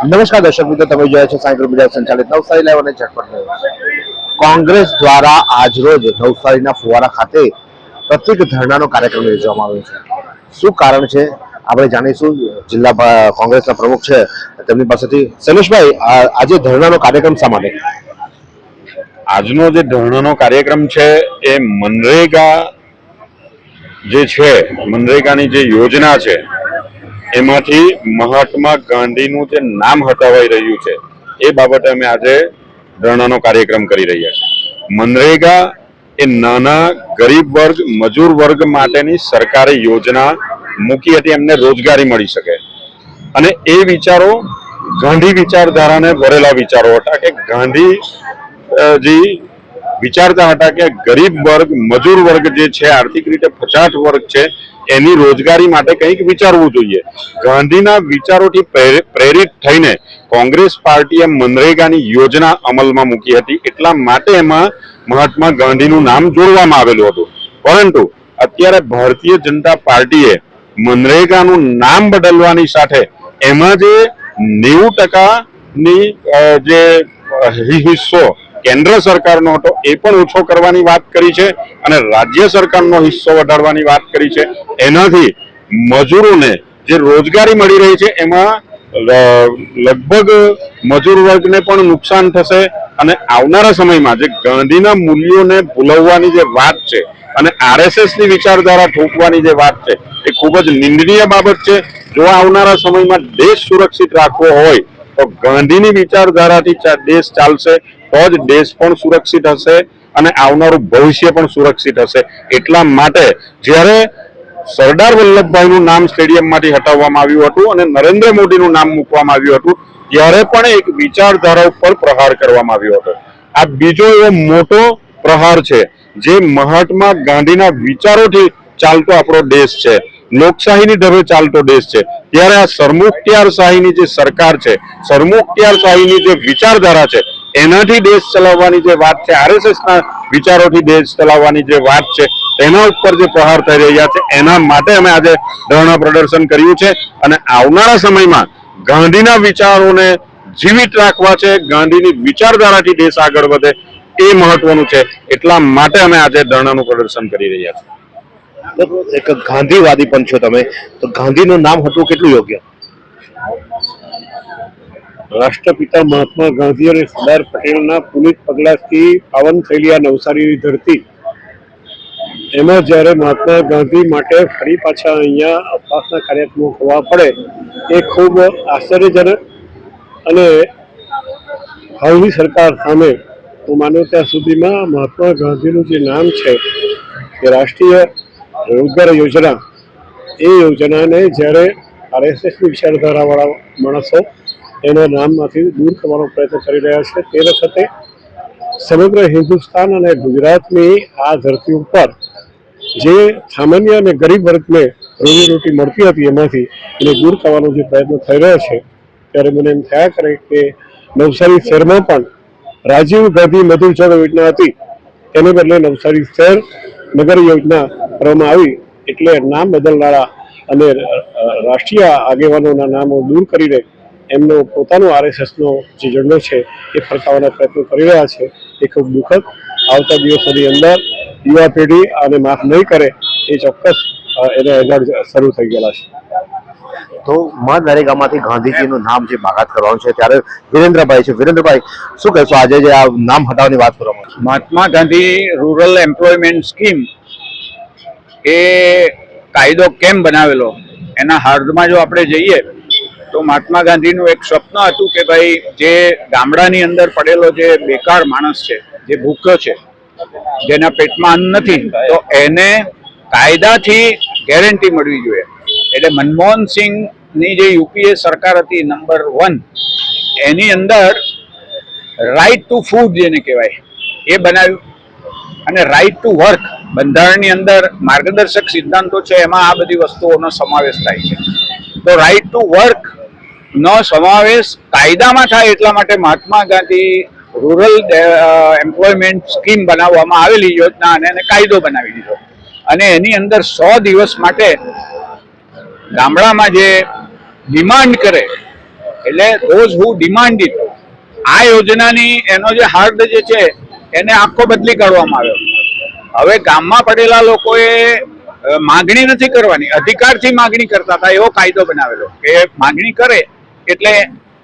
નમસ્કાર દર્શક મિત્રો, તમે જોયા છો સાયકલ મીડિયા સંચાલિત નવસારી લાઈવ અને ઝટપટ ન્યૂઝ। કોંગ્રેસ દ્વારા આજરોજ નવસારીના ફુવારા ખાતે પ્રતિક ધરણાનો કાર્યક્રમ યોજવામાં આવ્યો છે। શું કારણ છે આપણે જાણીશું। જિલ્લા કોંગ્રેસના પ્રમુખ છે તેમની પાસેથી। શૈલેષભાઈ, આજે ધરણાનો કાર્યક્રમ શા માટે? આજનો જે ધરણાનો કાર્યક્રમ છે એ મનરેગા જે છે, મનરેગાની જે યોજના છે એમાંથી મહાત્મા ગાંધીનું જે નામ હટાવાઈ રહ્યું છે એ બાબતે અમે આજે ધરણાનો કાર્યક્રમ કરી રહ્યા છીએ। મનરેગા એ નાના ગરીબ વર્ગ, મજૂર વર્ગ માટેની સરકારે યોજના મૂકી હતી, એમને રોજગારી મળી શકે, અને એ વિચારો ગાંધી વિચારધારાને ભરેલા વિચારો હતા કે ગાંધીજી વિચારતા હતા કે ગરીબ વર્ગ, મજૂર વર્ગ જે છે, આર્થિક રીતે પછાત વર્ગ છે, એની રોજગારી માટે કંઈક વિચારવું જોઈએ। ગાંધીના વિચારોથી પ્રેરિત થઈને કોંગ્રેસ પાર્ટીએ મનરેગાની યોજના અમલમાં મૂકી હતી, એટલા માટે એમાં મહાત્મા ગાંધીનું નામ જોડવામાં આવેલું હતું। પરંતુ અત્યારે ભારતીય જનતા પાર્ટીએ મનરેગાનું નામ બદલવાની સાથે એમાં જે 90%ની જે હિસ્સો કેન્દ્ર સરકારનો હતો એ પણ ઓછો કરવાની વાત કરી છે, અને રાજ્ય સરકારનો હિસ્સો વધારવાની વાત કરી છે। એનાથી મજૂરોને જે રોજગારી મળી રહી છે એમાં લગભગ મજૂર વર્ગને પણ નુકસાન થશે, અને આવનારા સમયમાં જે ગાંધીના મૂલ્યોને ભૂલવવાની જે વાત છે અને આરએસએસની વિચારધારા ઠોકવાની જે વાત છે એ ખૂબ જ નિંદનીય બાબત છે। જો આવનારા સમયમાં દેશ સુરક્ષિત રાખવો હોય તો ગાંધીની વિચારધારાથી દેશ ચાલશે, તો જ દેશ પણ સુરક્ષિત હશે અને આવનારું ભવિષ્ય પણ સુરક્ષિત હશે। એટલા માટે જ્યારે સરદાર વલ્લભભાઈનું નામ સ્ટેડિયમમાંથી હટાવવામાં આવ્યું હતું અને નરેન્દ્ર મોદીનું નામ મૂકવામાં આવ્યું હતું, ત્યારે પણ એક વિચારધારા ઉપર પ્રહાર કરવામાં આવ્યો હતો। આ બીજો એવો મોટો પ્રહાર છે જે મહાત્મા ગાંધીના વિચારોથી ચાલતો આપણો દેશ છે, લોકશાહીની ઢબે ચાલતો દેશ છે, ત્યારે આ સરમુખત્યારશાહીની જે સરકાર છે, સરમુખત્યારશાહીની જે વિચારધારા છે, એનાથી દેશ ચલાવવાની જે વાત છે, આરએસએસના વિચારોથી દેશ ચલાવવાની જે વાત છે, એના ઉપર જે પ્રહાર થઈ રહ્યા છે, એના માટે અમે આજે ધરણા પ્રદર્શન કર્યું છે। અને આવનારા સમયમાં ગાંધીના વિચારોને જીવિત રાખવા છે, ગાંધીની વિચારધારાથી દેશ આગળ વધે એ મહત્વનું છે, એટલા માટે અમે આજે ધરણાનું પ્રદર્શન કરી રહ્યા છીએ। એક ગાંધીવાદી પણ છો તમે, તો ગાંધીનું નામ હતું કેટલું યોગ્ય? રાષ્ટ્રપિતા મહાત્મા ગાંધી અને સરદાર પટેલના પુનિત પગલાથી પાવન થયેલી આ નવસારીની ધરતી, એમાં જ્યારે મહાત્મા ગાંધી માટે ફરી પાછા અહીંયા અપવાસના કાર્યક્રમો થવા પડે એ ખૂબ આશ્ચર્યજનક, અને હાલની સરકાર સામે હું માનું ત્યાં સુધીમાં મહાત્મા ગાંધીનું જે નામ છે એ રાષ્ટ્રીય રોજગાર યોજના, એ યોજનાને જ્યારે આરએસએસની વિચારધારાવાળા માણસો એના નામમાંથી દૂર કરવાનો પ્રયત્ન કરી રહ્યા છે, તે વખતે સમગ્ર હિન્દુસ્તાન અને ગુજરાતની આ ધરતી ઉપર જે સામાન્ય અને ગરીબ વર્ગને રોજીરોટી મળતી હતી એમાંથી એને દૂર કરવાનો જે પ્રયત્ન થઈ રહ્યો છે, ત્યારે મને એમ થયા કરે કે નવસારી શહેરમાં પણ રાજીવ ગાંધી મધુર જળ યોજના હતી, તેને બદલે નવસારી શહેર નગર યોજના કરવામાં આવી, એટલે નામ બદલનારા અને રાષ્ટ્રીય આગેવાનોના નામો દૂર કરીને એમનો પોતાનો આરએસએસનો જે ઝંડો છે એ ફરકાવવાના પ્રયત્નો કરી રહ્યા છે, એ ખૂબ દુઃખદ। આવતા દિવસોની અંદર યુવા પેઢી આને માફ નહીં કરે એ ચોક્કસ એને એલાર્જ શરૂ થઈ ગયેલા છે। તો મનરેગામાંથી ગાંધીજીનું નામ જે બાકાત કરવાનું છે, ત્યારે વિરેન્દ્રભાઈ છે। વિરેન્દ્રભાઈ, શું કહેશો આજે જે આ નામ હટાવવાની વાત કરવામાં? Mahatma Gandhi rural employment scheme એ કાયદો કેમ બનાવેલો, એના હાર્દમાં જો આપણે જઈએ તો મહાત્મા ગાંધીનું એક સ્વપ્ન હતું કે ભાઈ જે ગામડાની અંદર પડેલો જે બેકાર માણસ છે, જે ભૂખ્યો છે, જેના પેટમાં અન્ન નથી, તો એને કાયદાથી ગેરંટી મળવી જોઈએ। એટલે મનમોહન સિંહની જે યુપીએ સરકાર હતી નંબર 1, એની અંદર રાઇટ ટુ ફૂડ જેને કહેવાય એ બનાવ્યું, અને રાઇટ ટુ વર્ક બંધારણની અંદર માર્ગદર્શક સિદ્ધાંતો છે, એમાં આ બધી વસ્તુઓનો સમાવેશ થાય છે। તો રાઇટ ટુ વર્ક નો સમાવેશ કાયદામાં થાય એટલા માટે Mahatma Gandhi rural employment scheme બનાવવામાં આવેલી યોજના, અને એને કાયદો બનાવી દીધો, અને એની અંદર 100 દિવસ માટે ગામડામાં જે ડિમાન્ડ કરે એટલે ધોઝ હુ ડિમાન્ડ ઇટ, આ યોજનાની એનો જે હાર્દ જે છે એને આખો બદલી કાઢવામાં આવ્યો. હવે ગામમાં પડેલા લોકોએ માગણી નથી કરવાની, અધિકારથી માગણી કરતા હતા એવો કાયદો બનાવેલો કે માગણી કરે એટલે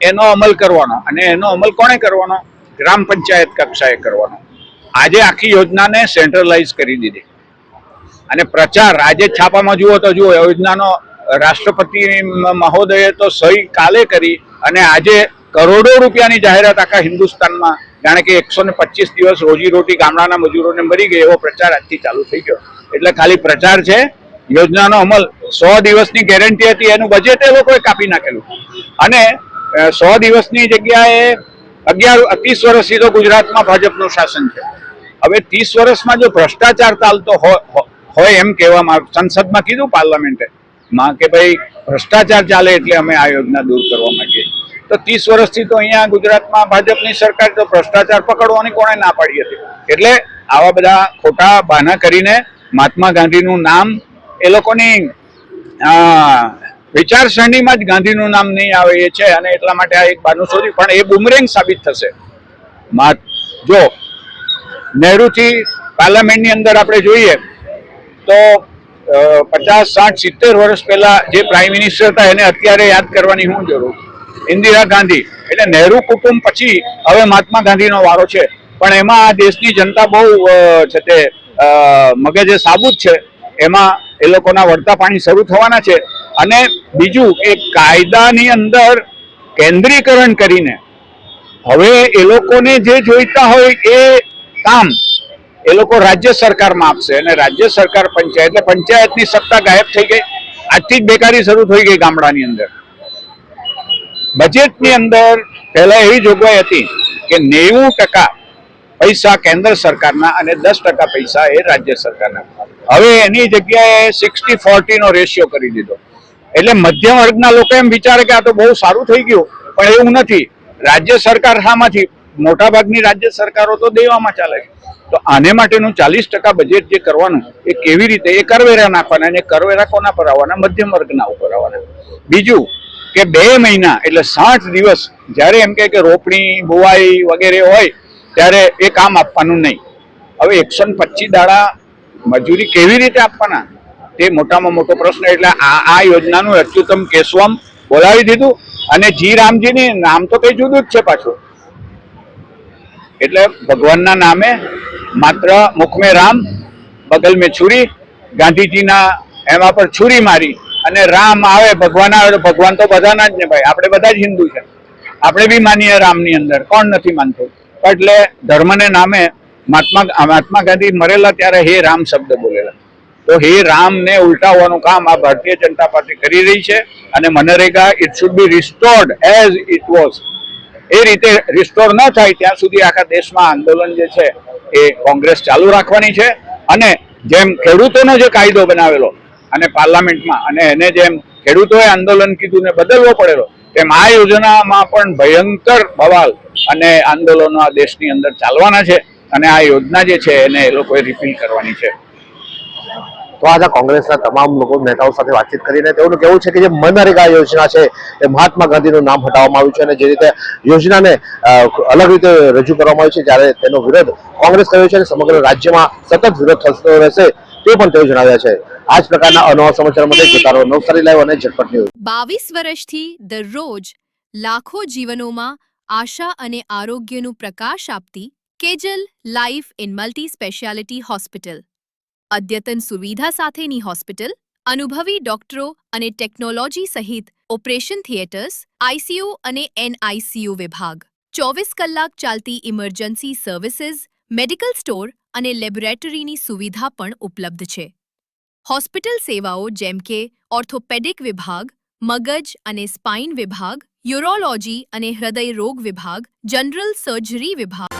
એનો અમલ કરવાનો, અને એનો અમલ કોણે કરવાનો? ગ્રામ પંચાયત કક્ષાએ કરવાનો. આજે આખી યોજનાને સેન્ટ્રલાઇઝ કરી દીધી અને પ્રચાર આજે છાપામાં જુઓ તો જુઓ, યોજનાનો રાષ્ટ્રપતિ મહોદયે તો સહી કાલે કરી અને આજે કરોડો રૂપિયાની જાહેરાત આખા હિન્દુસ્તાનમાં, જાણે કે 125 દિવસ રોજીરોટી ગામડાના મજૂરોને મરી ગઈ એવો પ્રચાર આજથી ચાલુ થઈ ગયો. એટલે ખાલી પ્રચાર છે, યોજનાનો અમલ 100 દિવસની ગેરંટી હતી, એનું બજેટ એ લોકોએ કાપી નાખેલું અને 100 દિવસની જગ્યાએ 30 વર્ષથી તો ગુજરાતમાં ભાજપનું શાસન છે. હવે 30 વર્ષમાં જો ભ્રષ્ટાચાર ચાલતો હોય એમ કહેવામાં, સંસદમાં કીધું પાર્લામેન્ટે માં કે ભાઈ ભ્રષ્ટાચાર ચાલે એટલે અમે આ યોજના દૂર કરવા માંગીએ, તો 30 વર્ષથી તો અહીંયા ગુજરાતમાં ભાજપની સરકાર તો ભ્રષ્ટાચાર પકડવાની કોણે ના પાડી હતી. એટલે આવા બધા ખોટા બહાના કરીને મહાત્મા ગાંધીનું નામ એ લોકોની વિચારસરણીમાં જ ગાંધીનું નામ નહીં આવે એ છે, અને એટલા માટે આ એક બહાનું શોધ્યું, પણ એ બુમરેંગ સાબિત થશે. જો નહેરુથી પાર્લામેન્ટની અંદર આપણે જોઈએ તો 50, 60, 70 વર્ષ પહેલા જે પ્રાઇમ મિનિસ્ટર હતા એને અત્યારે યાદ કરવાની શું જરૂર? ઇન્દિરા ગાંધી. એટલે નહેરુ કુટુંબ પછી હવે મહાત્મા ગાંધીનો વારો છે, પણ એમાં આ દેશની જનતા બહુ છે તે મગજે સાબુત છે, એમાં એ લોકોના વળતા પાણી શરૂ થવાના છે. અને બીજું કે કાયદાની અંદર કેન્દ્રીકરણ કરીને હવે એ લોકોને જે જોઈતા હોય એ કામ એ લોકો રાજ્ય સરકારમાં આપશે, અને રાજ્ય સરકાર પંચાયત, એટલે પંચાયતની સત્તા ગાયબ થઈ ગઈ. આજથી જ બેકારી શરૂ થઈ ગઈ ગામડાની અંદર. બજેટની અંદર પહેલા એવી જોગવાઈ હતી કે 90% પૈસા કેન્દ્ર સરકારના અને 10% પૈસા એ રાજ્ય સરકારના. હવે એની જગ્યાએ 60-40 નો રેશિયો કરી દીધો. એટલે મધ્યમ વર્ગના લોકો એમ વિચારે કે આ તો બહુ સારું થઈ ગયું, પણ એવું નથી. રાજ્ય સરકાર શામાંથી? મોટાભાગની રાજ્ય સરકારો તો દેવામાં ચાલે છે. તો આને માટેનું 40% બજેટ જે કરવાનું એ કેવી રીતે? એ કરવેરા નાખવાના, અને કરવેરા કોના પર આવવાના? મધ્યમ વર્ગના ઉપર આવવાના. બીજું કે 2 મહિના એટલે 60 દિવસ જ્યારે એમ કે રોપણી બુવાઈ વગેરે હોય ત્યારે એ કામ આપવાનું નહીં. હવે 125 દાડા મજૂરી કેવી રીતે આપવાના? તે મોટામાં મોટો પ્રશ્ન. એટલે આ યોજનાનું અચ્યુતમ કેશવમ બોલાવી દીધું, અને જી રામજીની નામ તો કઈ જુદું જ છે પાછું. એટલે ભગવાનના નામે માત્ર મુખ મેં રામ બગલ મેં છુરી, ગાંધીજીના એમાં પર છુરી મારી અને રામ આવે, ભગવાન આવે. ભગવાન તો બધાના જ ને ભાઈ, આપણે બધા જ હિન્દુ છે, આપણે બી માનીએ રામની અંદર, કોણ નથી માનતું? એટલે ધર્મને નામે મહાત્મા ગાંધી મરેલા ત્યારે હે રામ શબ્દ બોલેલા. તો હે રામને ઉલટાવવાનું કામ આ ભારતીય જનતા પાર્ટી કરી રહી છે. અને MNREGA it should be restored as it was. એ રીતે રિસ્ટોર ન થાય ત્યાં સુધી આખા દેશમાં આંદોલન જે છે એ કોંગ્રેસ ચાલુ રાખવાની છે. અને જેમ ખેડૂતોનો જે કાયદો બનાવેલો અને પાર્લામેન્ટમાં, અને એને જેમ ખેડૂતોએ આંદોલન કીધું ને બદલવો પડેલો, તેમ આ યોજનામાં પણ ભયંકર બવાલ અને આંદોલનો આ દેશની અંદર ચાલવાના છે. અને આ યોજના જે છે એને એ લોકોએ રિપીલ કરવાની છે. તો આજે કોંગ્રેસના તમામ લોકો નેતાઓ સાથે વાતચીત કરીને તેઓનું કહેવું છે કે જે મનરેગા યોજના છે એ મહાત્મા ગાંધીનું નામ હટાવવામાં આવ્યું છે, અને જે રીતે યોજનાને અલગ રીતે રજૂ કરવામાં આવી છે, જ્યારે તેનો વિરોધ કોંગ્રેસ કર્યો છે અને સમગ્ર રાજ્યમાં સતત વિરોધ થતો રહેશે તે પણ તેઓ જણાવ્યા છે. આ જ પ્રકારના અનવા સમાચાર માટે જોતા રહો નવસારી લાઈવ અને ઝટપટ ન્યૂઝ. 22 વર્ષથી દરરોજ લાખો જીવનોમાં આશા અને આરોગ્યનું પ્રકાશ આપતી Kejal life in multi speciality hospital. અદ્યતન સુવિધા સાથેની હોસ્પિટલ, અનુભવી ડોક્ટરો અને ટેકનોલોજી સહિત ઓપરેશન થિયેટર્સ, આઈસીયુ અને એનઆઈસીયુ વિભાગ, 24 કલાક ચાલતી ઇમરજન્સી સર્વિસીસ, મેડિકલ સ્ટોર અને લેબોરેટરીની સુવિધા પણ ઉપલબ્ધ છે. હોસ્પિટલ સેવાઓ જેમ કે ઓર્થોપેડિક વિભાગ, મગજ અને સ્પાઇન વિભાગ, યુરોલોજી અને હૃદય રોગ વિભાગ, જનરલ સર્જરી વિભાગ